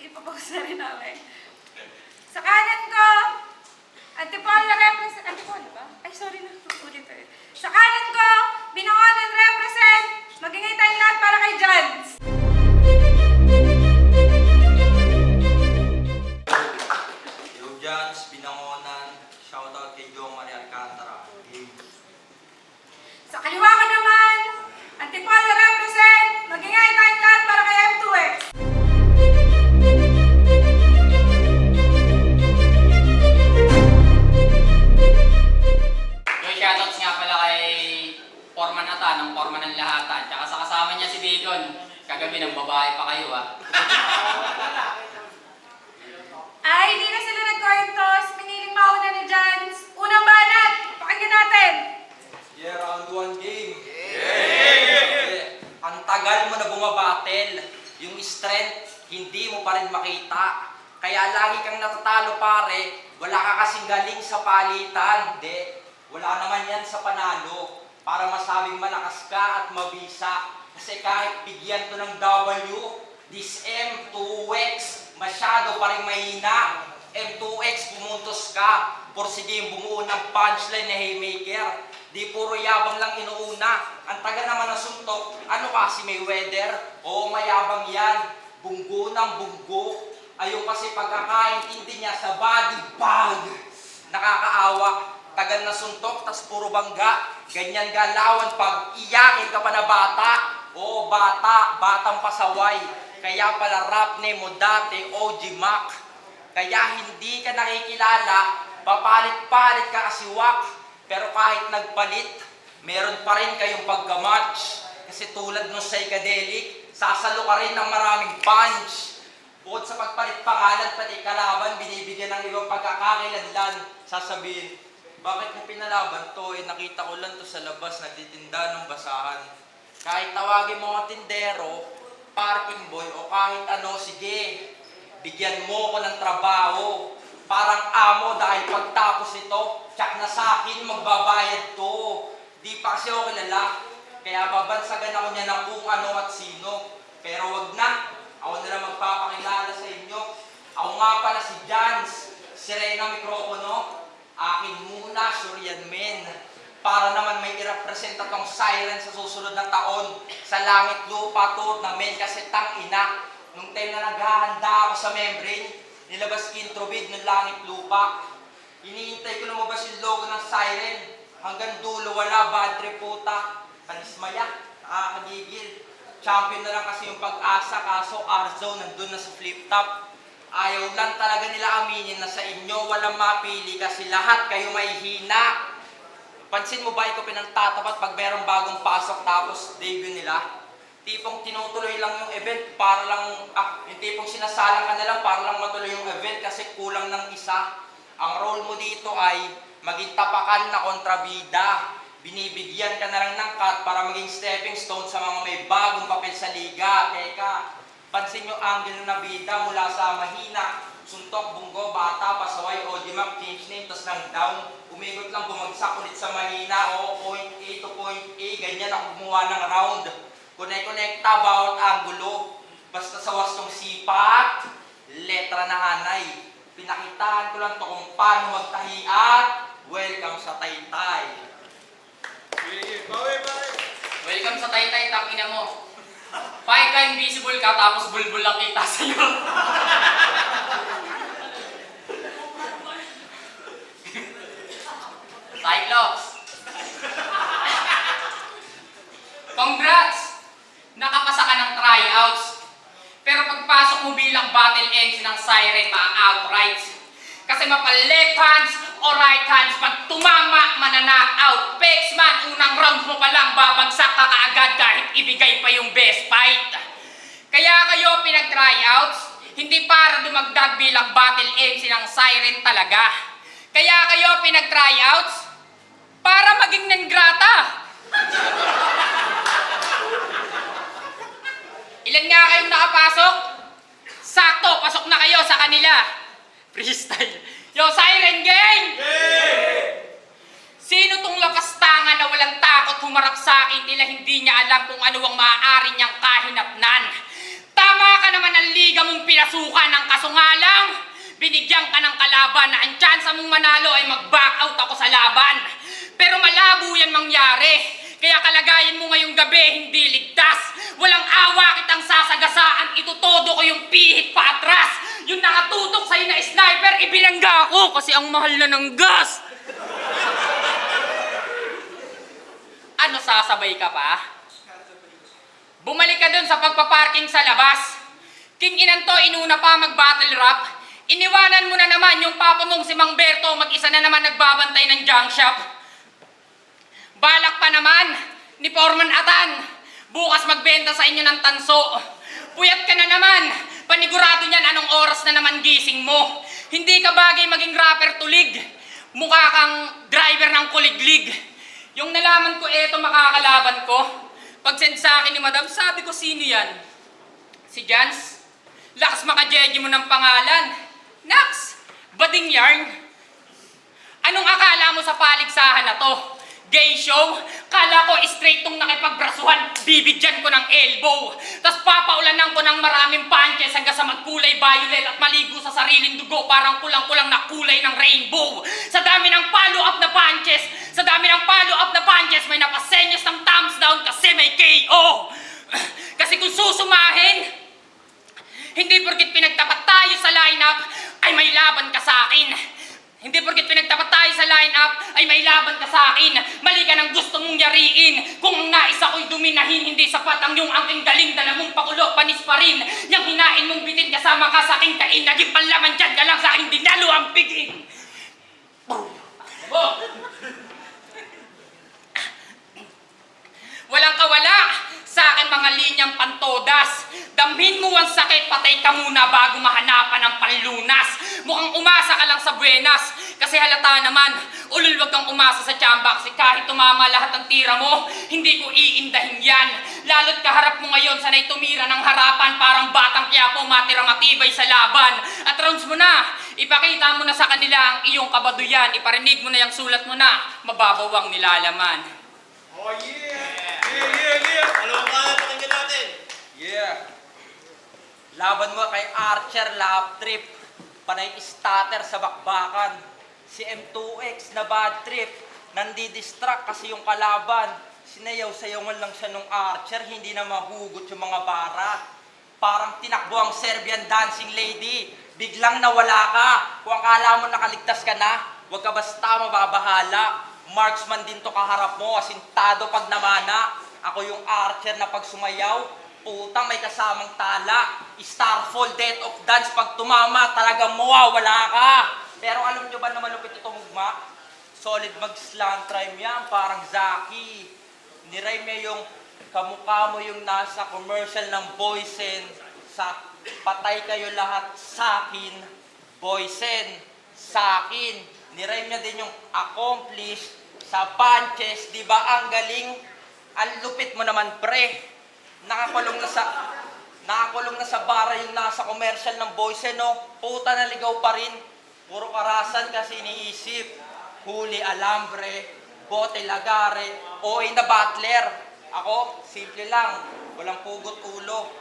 ipapost na rin namin. Sa kanan ko, Antipolo represent, Antipolo ba? Ay, sorry na, ulit tayo. Sa kanan ko, Binangonan represent, magingay tayong lahat para kay Jans. Yo, Jans, Binangonan, shoutout kay Jong Maria Alcantara. Sa kaliwa ko naman, Antipolo represent, magingay tayong lahat para kay M2X. Shoutouts nga pala kay Foreman Ata, ng Foreman ng Lahatan. Tsaka sa kasama niya si Bacon. Kagabi ng babae pa kayo Ay, hindi na sila nag-cointos. Piniling mauna ni Jans. Unang banat, pakinggan natin. Yeah, round 1 game. Yeah. Ang tagal mo na bumabattle. Yung strength, hindi mo pa rin makita. Kaya lagi kang natatalo pare. Wala ka kasing galing sa palitan. Hindi. Wala naman yan sa panalo para masabing malakas ka at mabisa. Kasi kahit bigyan to ng W, this M2X, masyado pa rin mahina. M2X, pumuntos ka. Porsigim, bumuo ng punchline na haymaker. Di puro yabang lang inuuna. Ang taga naman na suntok, ano kasi Mayweather? Oo, mayabang yan. Bunggo ng bunggo. Ayun kasi pagkakaintindi niya sa body bag. Nakakaawa. Tagal na suntok, tas puro bangga. Ganyan galawan pag iyakin ka pa na bata. Oo, bata, batang pasaway. Kaya pala rap name mo dati, OG Mac. Kaya hindi ka nakikilala, papalit-palit ka kasiwak. Pero kahit nagpalit, meron pa rin kayong pagka-match. Kasi tulad ng psychedelic, sasalo ka rin ng maraming punch. Bukod sa pagpalit pangalan, pati kalaban, binibigyan ng ibang pagkakakilanlan. Sasabihin, bakit mo pinalaban to? Nakita ko lang to sa labas, nagtitinda ng basahan. Kahit tawagin mo ang tindero, parking boy, o kahit ano, sige, bigyan mo ko ng trabaho. Parang amo dahil pagtapos ito, tsak na sa akin, magbabayad to. Di pa kasi ako kilala, kaya babansagan ako niya ng kung ano at sino. Pero wag na, ako na lang magpapakilala sa inyo. Ako nga pala si Jans, si Reyna Mikropono. Akin muna, Suryan Men. Para naman may irepresenta tong siren sa susunod na taon. Sa langit lupa to na men kasi tang ina. Nung time na naghahanda ako sa membrane, nilabas intro bid ng langit lupa. Iniintay ko lumabas yung logo ng siren. Hanggang dulo wala, bad trip puta. Kanismaya, nakakagigil. Champion na lang kasi yung pag-asa, kaso R-Zone nandun na sa flip top. Ayaw lang talaga nila aminin na sa inyo walang mapili kasi lahat kayo may hina. Pansin mo ba ikaw pinagtatapat pag merong bagong pasok tapos debut nila? Tipong tinutuloy lang yung event para lang, yung tipong sinasalang ka na lang para lang matuloy yung event kasi kulang ng isa. Ang role mo dito ay maging tapakan na kontrabida. Binibigyan ka na lang ng cut para maging stepping stone sa mga may bagong papel sa liga. Teka, pansin nyo angle na bida mula sa mahina, suntok, bunggo, bata, pasaway, audimac, change name, tas lang down. Umigot lang, bumagsak ulit sa mahina, o point A to point A, ganyan ako gumawa ng round. Connect-connecta bawat angulo. Basta sa wastong sipat, letra na hanay. Pinakitaan ko lang to kung paano magtahi at welcome sa Taytay. Welcome sa Taytay, tangina mo. Pahit ka invisible ka, tapos bulbul lang kita sa'yo. Cyclops! Congrats! Nakapasa ka ng tryouts. Pero pagpasok mo bilang battle MC ng siren, ma-outright. Kasi mapa-left hands o right hands, pag tumama, manana-out. Pex man, unang round mo pa lang, babagsak ka kaagad kahit ibigay pa yung best fight. Kaya kayo pinag-tryouts, hindi para dumagdag bilang battle MC ng siren talaga. Kaya kayo pinag-tryouts, para maging nanggrata. Ilan nga kayong nakapasok? Sakto, pasok na kayo sa kanila. Freestyle. Yo, Siren Gang! Sino tong lakas tanga na walang takot humarap sa akin nila hindi niya alam kung ano ang maaari niyang kahinatnan? Tama ka naman ang liga mong pinasukan ng kasungalang. Binigyan ka ng kalaban na ang tsansa mong manalo ay mag-back out ako sa laban. Pero malabo yan mangyari. Kaya kalagayan mo ngayong gabi hindi ligtas. Walang awa kitang sasagasaan, itutodo ko yung pihit pa atras. Yung nakatutok sa'yo na sniper, ibinangga ko kasi ang mahal na ng gas. Ano, sasabay ka pa? Bumalik ka dun sa pagpaparking sa labas. King Inanto, inuna pa mag-battle rap. Iniwanan mo na naman yung papa mong si Mang Berto, mag-isa na naman nagbabantay ng junk shop. Balak pa naman ni Foreman Atan, bukas magbenta sa inyo ng tanso. Puyat ka na naman, panigurado niyan anong oras na naman gising mo. Hindi ka bagay maging rapper tulig, mukha kang driver ng kuliglig. Yung nalaman ko, eto makakalaban ko. Pag-send sa akin ni Madam, sabi ko, sino yan? Si Jans? Lakas makajeje mo ng pangalan. Nax, bading yarn. Anong akala mo sa paligsahan na to? Gay show? Kala ko straight tong nakipagbrasuhan, bibigyan ko ng elbow. Tapos papaulanan ko ng maraming punches hanggang sa magkulay violet at maligo sa sariling dugo parang kulang-kulang na kulay ng rainbow. Sa dami ng follow-up na punches, may napasenyas ng thumbs down kasi may KO. Kasi kung susumahin, hindi porkit pinagtapat tayo sa lineup ay may laban ka sa akin. Hindi porkit pinagtapat tayo sa lineup ay may laban ka sa akin. Mali ka ng gusto mong yariin. Kung ang nais ako'y duminahin, hindi sapat ang iyong angking galing. Dala mong pakulo, panis pa rin. Yang hinain mong bitin kasama ka sa aking kain. Naging panlaman dyan ka lang sa aking dinalo ang piging. Walang kawala sa akin mga linyang pantodas. Damhin mo ang sakit, patay ka muna bago mahanapan ng panlunas. Mukhang umasa ka lang sa buenas, kasi halata naman, ulul wag kang umasa sa tsamba, kasi kahit tumama lahat ng tira mo, hindi ko iindahin yan. Lalo't kaharap mo ngayon, sanay tumira ng harapan, parang batang Quiapo, matira matibay sa laban. At rounds mo na, ipakita mo na sa kanila ang iyong kabaduyan, iparinig mo na yung sulat mo na, mababawang nilalaman. Oh yeah! Ano ang kaya pakinggan natin? Yeah. Laban mo kay Archer Lap Trip, panay starter sa bakbakan. Si M2X na bad trip, nandi-distract kasi yung kalaban. Sinayaw-sayawan lang siya nung Archer, hindi na mahugot yung mga bara. Parang tinakbo ang Serbian dancing lady, biglang nawala ka. Kung akala mo nakaligtas ka na, huwag ka basta mababahala. Marksman din to kaharap mo, asintado pag namana. Ako yung Archer na pag sumayaw, putang may kasamang tala. Starfall, death of dance, pag tumama, talagang mawawala ka. Pero alam nyo ba na malupit ito mugma? Solid mag-slant rhyme yan, parang Zaki. Nirhyme niya yung kamukha mo yung nasa commercial ng Boysen. Sa patay kayo lahat sa akin, Boysen, sa akin. Nirhyme niya din yung accomplish sa punches, di ba ang galing? Ang lupit mo naman, pre. Nakakulong na sa bara yung nasa commercial ng Boysen, no? Puta, naligaw pa rin. Puro karasan kasi iniisip. Huli alambre, bote lagare, OA na battler. Ako, simple lang. Walang pugot ulo.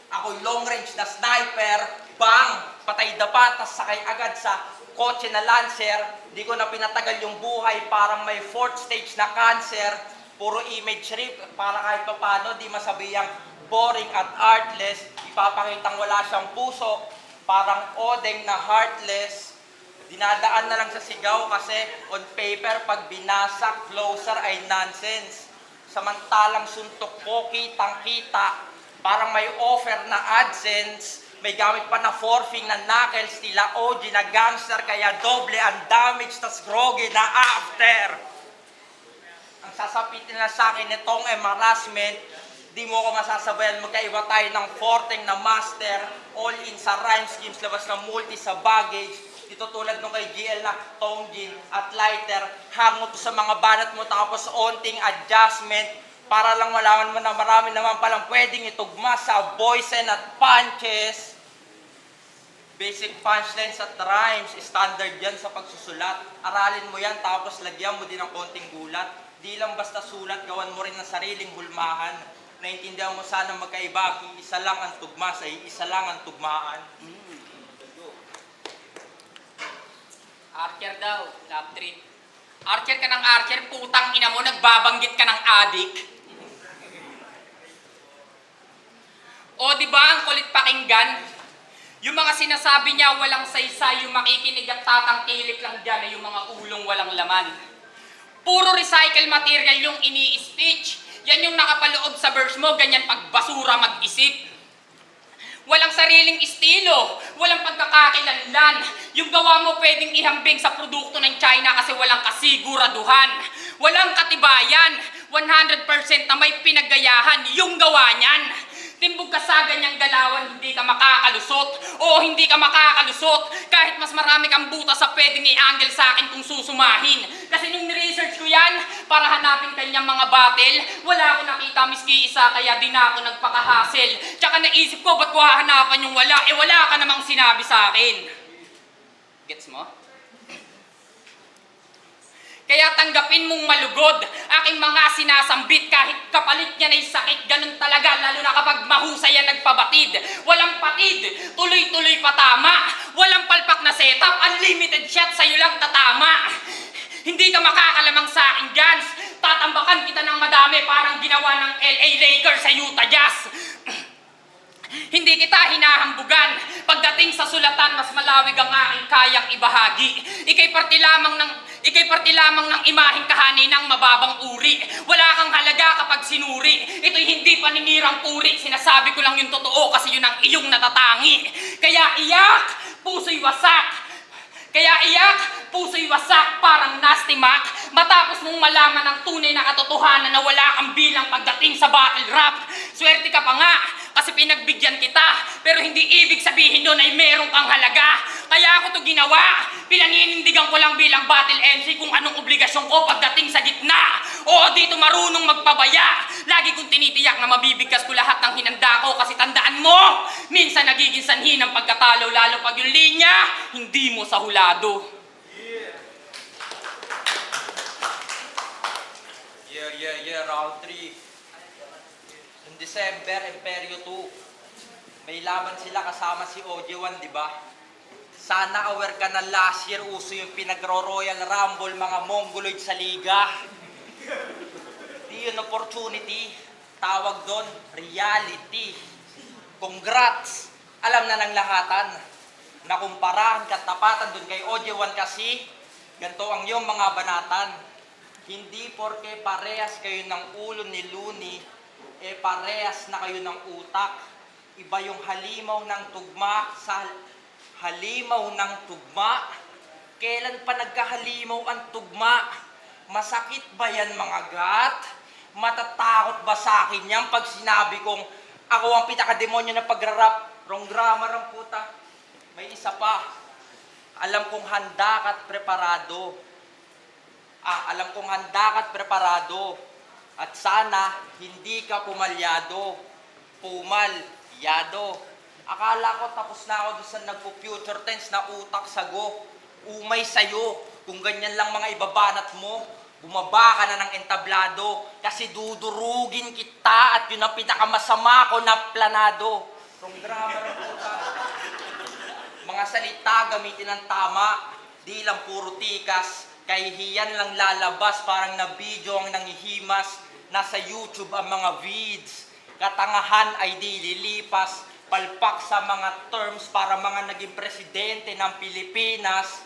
Ako long range na sniper. Bang! Patay dapat, tas sakay agad sa kotse na Lancer. Di ko na pinatagal yung buhay, parang may 4th stage na cancer. Puro image rip, para kahit papano di masabihang boring at artless. Ipapakitang wala siyang puso, parang odeng na heartless. Dinadaan na lang sa sigaw kasi on paper pag binasak, closer ay nonsense. Samantalang suntok ko, kitang-kita, parang may offer na AdSense. May gamit pa na forfing na knuckles, tila OG na gangster, kaya doble ang damage, tas groggy na after. Ang sasapitin na sa akin itong embarrassment, di mo ko masasabayan, magkaiba tayo ng forteng na master, all in sa rhyme schemes, labas ng multi sa baggage. Dito tulad nung kay GL na Tongjin at lighter, hango to sa mga banat mo tapos onting adjustment para lang malaman mo na marami naman palang pwedeng itugma sa Boysen at punches. Basic punchlines at rhymes, standard yan sa pagsusulat. Aralin mo yan tapos lagyan mo din ng konting gulat. Di lang basta sulat, gawan mo rin ng sariling hulmahan. naintindihan mo sana magkaiba, isa lang ang tugma sa isa lang ang tugmaan. Archer daw, love treat. Archer ka ng archer, putang ina mo, nagbabanggit ka ng adik. O di ba ang kulit pakinggan? Yung mga sinasabi niya walang saysay, yung makikinig at tatangkilik lang dyan ay yung mga ulong walang laman. Puro recycle material yung ini-speech. Yan yung nakapaloob sa verse mo, ganyan pagbasura mag-isip. Walang sariling estilo, walang pagkakakilanlan. Yung gawa mo pwedeng ihambing sa produkto ng China kasi walang kasiguraduhan. Walang katibayan, 100% na may pinaggayahan yung gawa niyan. Timbog ka sa ganyang galawan, hindi ka makakalusot. Oo, hindi ka makakalusot. Kahit mas marami kang butas sa pwedeng i-angle sa akin kung susumahin. Kasi nung research ko yan, para hanapin kanyang mga battle, wala ako nakita miski isa, kaya di na ako nagpakahassle. Tsaka naisip ko, ba't ko hahanapan yung wala? Eh wala ka namang sinabi sa akin. Gets mo? Kaya tanggapin mong malugod aking mga sinasambit kahit kapalit niya ay sakit, ganun talaga, lalo na kapag mahusay yan nagpabatid. Walang patid, tuloy-tuloy patama, walang palpak na setup, unlimited shot, sa'yo lang tatama. Hindi ka makakalamang sa akin, Jans. Tatambakan kita ng madami parang ginawa ng LA Lakers sa Utah Jazz. Hindi kita hinahambugan. Pagdating sa sulatan, mas malawig ang aking kayang ibahagi. Ika'y parte lamang ng imaheng kahani ng mababang uri. Wala kang halaga kapag sinuri. Ito'y hindi paninirang puri. Sinasabi ko lang yung totoo kasi yun ang iyong natatangi. Kaya iyak, puso'y wasak. Parang nasty mac. Matapos mong malaman ang tunay na katotohanan na wala kang bilang pagdating sa battle rap. Swerte ka pa nga kasi pinagbigyan kita, pero hindi ibig sabihin doon ay meron kang halaga. Kaya ako to ginawa. Pinaninindigan ko lang bilang battle MC kung anong obligasyon ko pagdating sa gitna. Oo, dito marunong magpabaya. Lagi kong tinitiyak na mabibigkas ko lahat ng hinanda ko kasi tandaan mo, minsan nagiging sanhi ng pagkatalo lalo pag yung linya, hindi mo sa hulado. Yeah, round 3. Noong December, Imperio 2. May laban sila kasama si OJ1, di ba? Sana aware ka na last year uso yung pinagro-Royal Rumble mga Mongoloid sa liga. Di yun opportunity. Tawag doon, reality. Congrats! Alam na ng lahatan. Nakumparahan katapatan doon kay OJ1 kasi ganito ang iyong mga banatan. Hindi porke parehas kayo ng ulo ni Looney, eh parehas na kayo ng utak. Iba yung halimaw ng tugma sa halimaw ng tugma. Kailan pa nagkahalimaw ang tugma? Masakit ba yan mga gat? Matatakot ba sa akin yan pag sinabi kong ako ang pinakademonyo ng pagrarap? Wrong grammar ang puta. May isa pa. Alam kong handa ka at preparado. Alam kong handa ka at preparado. At sana hindi ka pumalyado. Pumalyado. Akala ko tapos na ako doon sa nagpo-future tense na utak sago. Umay sa'yo. Kung ganyan lang mga ibabanat mo, bumaba ka na ng entablado. Kasi dudurugin kita at yun ang pinakamasama ko na planado. Kung grammar ang puta. Mga salita gamitin ng tama. Di lang puro tikas. Kahihiyan lang lalabas parang na video ang nangihimas. Nasa YouTube ang mga vids. Katangahan ay di lilipas. Palpak sa mga terms para mga naging presidente ng Pilipinas.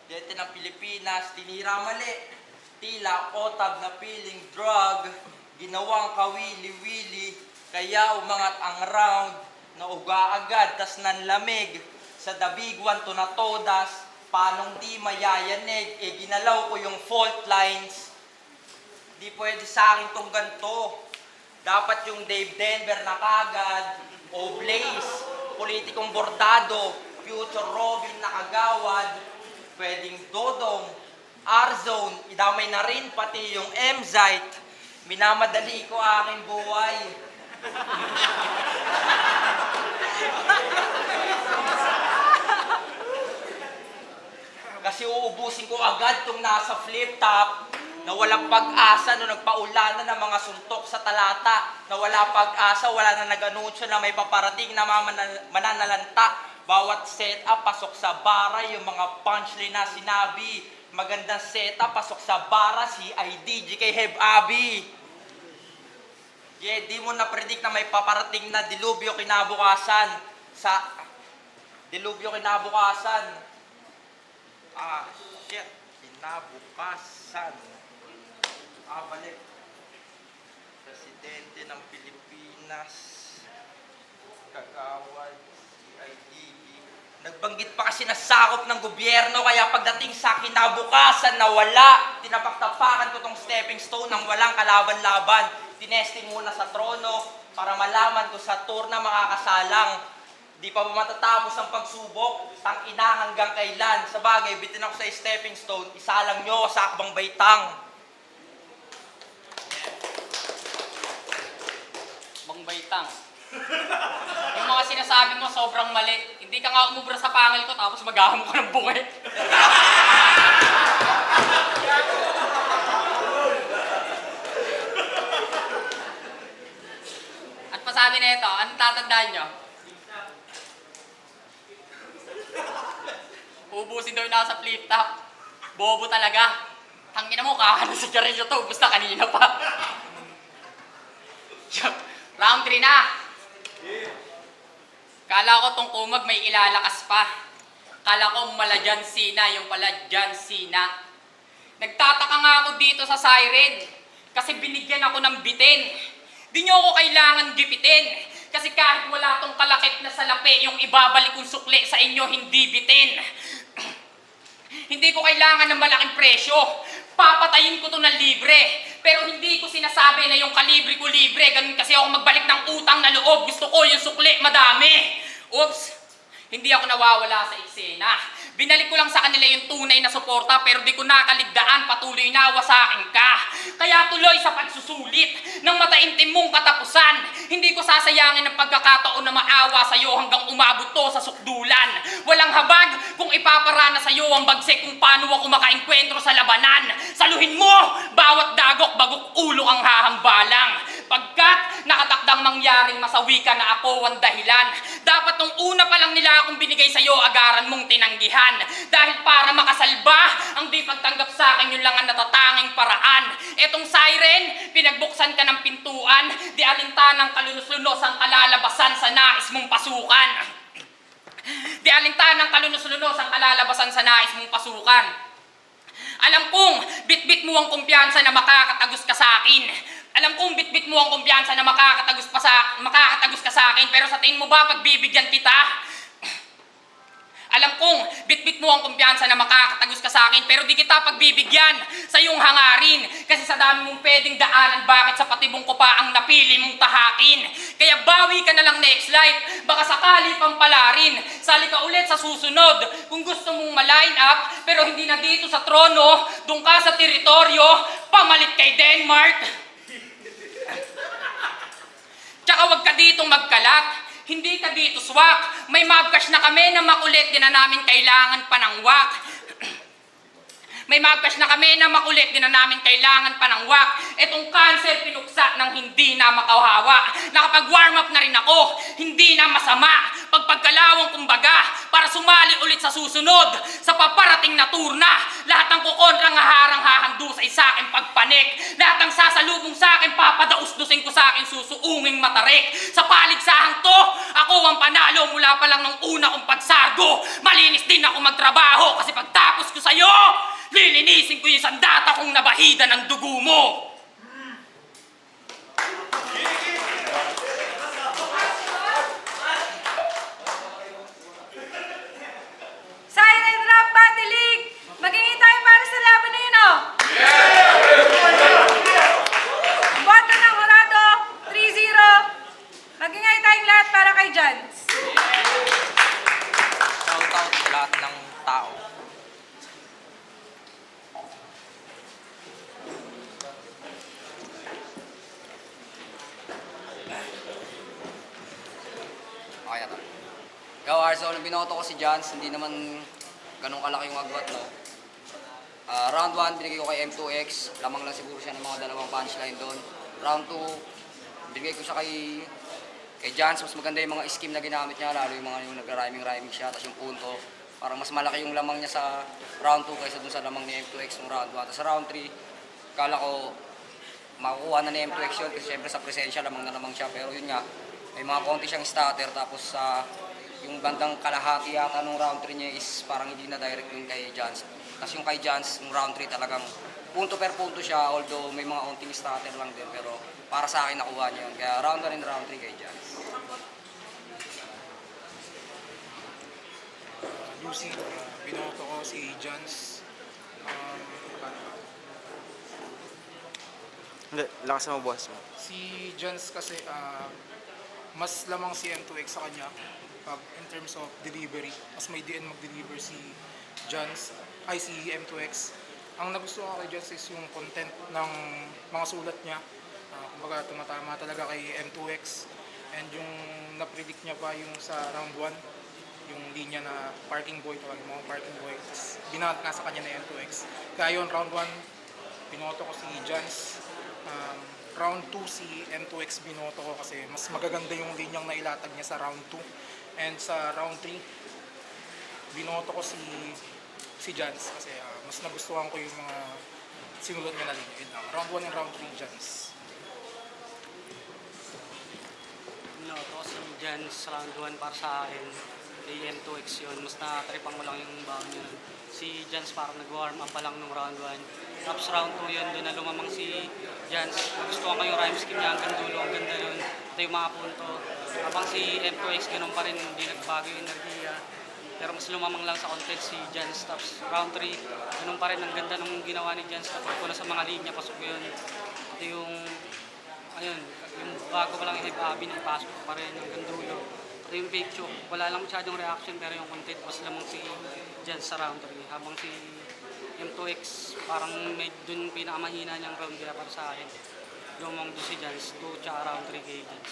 Presidente ng Pilipinas, tinira mali. Tila otab na piling drug. Ginawang kawili-wili. Kaya umangat ang round. Nauga agad, tas nanlamig. Sa dabiguan to na todas, panong di mayayanig, ginalaw ko yung fault lines. Di pwede sa akin tong ganito. Dapat yung Dave Denver na kagad, o Blaze, politikong bordado, future Robin na kagawad, pwedeng Dodong, R-Zone, idamay na rin pati yung M-Zite. Minamadali ko aking buhay. Kasi uubusin ko agad tong nasa flip top. na walang pag-asa nung nagpaulanan ng mga suntok sa talata, na wala pag-asa, wala na nag-anunsyo na may paparating na mananalanta. Bawat setup, pasok sa bara, yung mga punchline na sinabi. Magandang setup, pasok sa bara, si ID, kay Heb Abi. Yeah, di mo na-predict na may paparating na dilubyo kinabukasan. Shit. Kinabukasan. Balik. Presidente ng Pilipinas. Kagawad. CIDB. Nagbanggit pa kasi na sakop ng gobyerno, kaya pagdating sa kinabukasan nawala. Tinapaktapakan ko tong stepping stone ng walang kalaban-laban. Tinesting muna sa trono para malaman ko sa turna makakasalang. Di pa ba matatapos ang pagsubok? Tang-ina hanggang kailan? Sa bagay, bitin ako sa stepping stone, isalang nyo sa akbang baitang. Bang baitang. Yung mga sinasabi mo sobrang mali. Hindi ka nga umubra sa pangil ko tapos maghahamo ka ng bungi. At pasabi na ito, anong tatandaan nyo? Ubusin daw yung nasa flip top. Bobo talaga. Tangina mo, kakaano sa sigarilyo to. Ubus na kanina pa. Round 3 na. Kala ko tong kumag may ilalakas pa. Kala ko mala John Cena, yung pala John Cena. Nagtataka nga ako dito sa siren. Kasi binigyan ako ng bitin. Di nyo ako kailangan gipitin. Kasi kahit wala tong kalakip na salapi, yung ibabalik kong sukli sa inyo hindi bitin. Hindi ko kailangan ng malaking presyo. Papatayin ko to ng libre. Pero hindi ko sinasabi na yung kalibre ko libre. Ganun kasi ako magbalik ng utang na loob. Gusto ko yung sukli madami. Oops, hindi ako nawawala sa eksena. Binalik ko lang sa kanila yung tunay na suporta pero di ko nakaligdaan, patuloy na wasakin ka. Kaya tuloy sa pagsusulit ng mataimtim mong katapusan. Hindi ko sasayangin ang pagkakataon na maawa sa'yo hanggang umabot to sa sukdulan. Walang habag kung ipaparana sa'yo ang bagsik kung paano ako makaengkwentro sa labanan. Saluhin mo, bawat dagok bagok ulo ang hahambalang. Pagkat nakatakdang mangyaring masawi ka na ako ang dahilan. Dapat nung una pa lang nila akong binigay sa'yo, agaran mong tinanggihan. Dahil para makasalba, ang di pagtanggap sa akin yun lang ang natatanging paraan. Etong siren, pinagbuksan ka ng pintuan, di alintanang kalunos-lunos ang kalalabasan sa nais mong pasukan. Di alintanang kalunos-lunos ang kalalabasan sa nais mong pasukan. Alam kong bit-bit mo ang kumpiyansa na makakatagos ka sa akin. Alam kong bit-bit mo ang kumpiyansa na makakatagos ka sa akin, pero sa tingin mo ba pagbibigyan kita? Alam kong bit-bit mo ang kumpiyansa na makakatagos ka sa akin, pero di kita pagbibigyan sa iyong hangarin. Kasi sa dami mong pwedeng daanan, bakit sa patibong ko pa ang napili mong tahakin? Kaya bawi ka na lang next life, baka sakali pang palarin. Sali ka ulit sa susunod kung gusto mong ma-line up, pero hindi na dito sa trono, doon ka sa teritoryo, pamalit kay Denmark. Tsaka wag ka ditong magkalat. Hindi ka dito swak. May mabcash na kami na makulit, di na namin kailangan pa ng wak. May mabcash na kami na makulit, di na namin kailangan pa ng wak. Etong cancer pinuksa ng hindi na makahawa. Nakapag-warm up na rin ako, hindi na masama. Pagkalawang kumbaga, para sumali ulit sa susunod, sa paparating na turna. Lahat ng kukontrang haharang hahandusay sa akin pagpanik. Lahat ng sasalubong sa akin, papadaus-dusin ko sa akin susuunging matarik. Sa paligsahang to, ako ang panalo mula pa lang nung una kong pagsargo. Malinis din ako magtrabaho kasi pagtapos ko sa'yo, lilinisin ko yung sandata kong nabahida ng dugo mo. Siren Rap Battle League! Magingay tayo para sa laban na yun, oh! Boto ng Horado, 3-0. Magingay tayong lahat para kay Jans. Shout out sa lahat ng tao. Okay na to. Yo, Arzo, nung binoto ko si Jans, hindi naman ganun kalaki yung agwat, no? Round 1, binigay ko kay M2X. Lamang lang siguro siya ng mga dalawang punchline doon. Round 2, binigay ko siya kay Jans. Mas maganda yung mga scheme na ginamit niya, lalo yung mga yung nag-rhyming siya, tapos yung punto. Parang mas malaki yung lamang niya sa round 2 kaysa dun sa lamang ni M2X ng round 1. Tapos sa round 3, kala ko makukuha na ni M2X yun kasi syempre sa presensya lamang na lamang siya. Pero yun nga, may mga konti siyang stutter. Tapos sa yung bandang kalahati yata nung round 3 niya is parang hindi na direct yung kay Jans. Tapos yung kay Jans, yung round 3 talagang punto per punto siya, although may mga konting stutter lang din. Pero para sa akin nakuha niya yun. Kaya round 1 and round 3 kay Jans. Lucy, binoto ko si Jans. Hindi, lakas mo boss mo. Si Jans kasi mas lamang si M2X sa kanya pag in terms of delivery. Mas may DN mag-deliver si si M2X. Ang nagustuhan ko kay Jans is yung content ng mga sulat niya. Kumbaga tumatama talaga kay M2X. And yung na-predict niya pa yung sa round 1, yung linya na parking boy, tawag mo parking boy. Tapos binangat nga sa kanya na M2X. Kaya yun, round 1, binoto ko si Jans. Round 2, si M2X binoto ko kasi mas magaganda yung linyang nailatag niya sa round 2. And sa round 3, binoto ko si Jans kasi mas nagustuhan ko yung mga sinulat niya na linya. Yun lang. Round 1 and round 3, Jans. Binoto ko si Jans round 1 para sa akin. AM2X yun, mas natripan mo lang yung baon yun. Si Jans parang nag-warm up pa lang nung round 1. Tapos round 2 yun, doon na lumamang si Jans. Nagustuhan ko yung rhyme scheme niya hanggang dulo, ang ganda nun. Ito yung mga punto. Habang si M2X ganun pa rin, hindi nagbago yung enerhiya. Pero mas lumamang lang sa content si Jans. Tapos round 3, ganun pa rin, ang ganda nung ginawa ni Jans. Tapos ko na sa mga linya, pasok yun. Ito yung, ayun, yung bago pa lang yung heavy na ipasok pa rin hanggang dulo. Ito yung fake choke. Wala lang masyadong reaction pero yung content mas lamang si Jans sa round 3. Habang si M2X parang may dun pinakamahina niyang round kaya para sa akin. Lumang doon si Jans, 2 tsaka round 3 kay Jans.